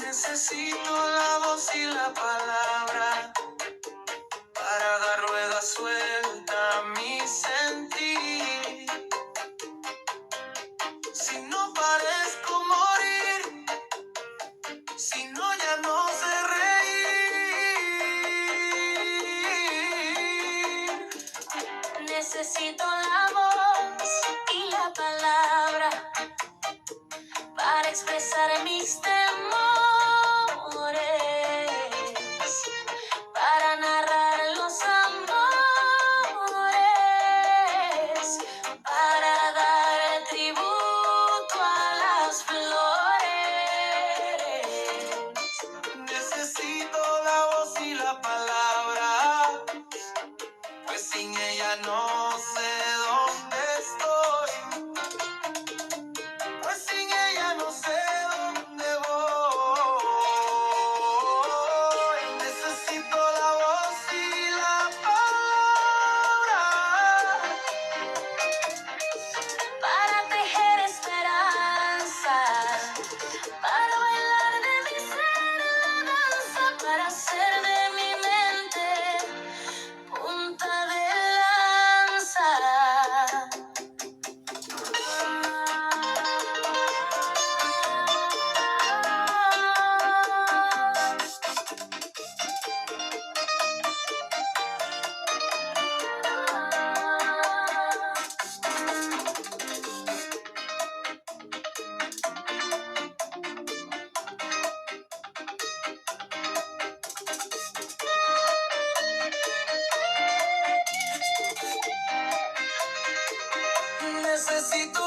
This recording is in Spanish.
Necesito la voz y la palabra para dar rueda suelta a mi sentir. Si no parezco morir, si no ya no sé reír. Necesito la voz y la palabra para expresar mis temores, para narrar los amores, para dar tributo a las flores. Necesito la voz y la palabra, pues sin ella no sé dónde estoy. Pues sin ella no sé dónde voy. Necesito la voz y la palabra para tejer esperanza, para bailar de mi ser la danza, para hacer de mi mente punta de lanza. Necesito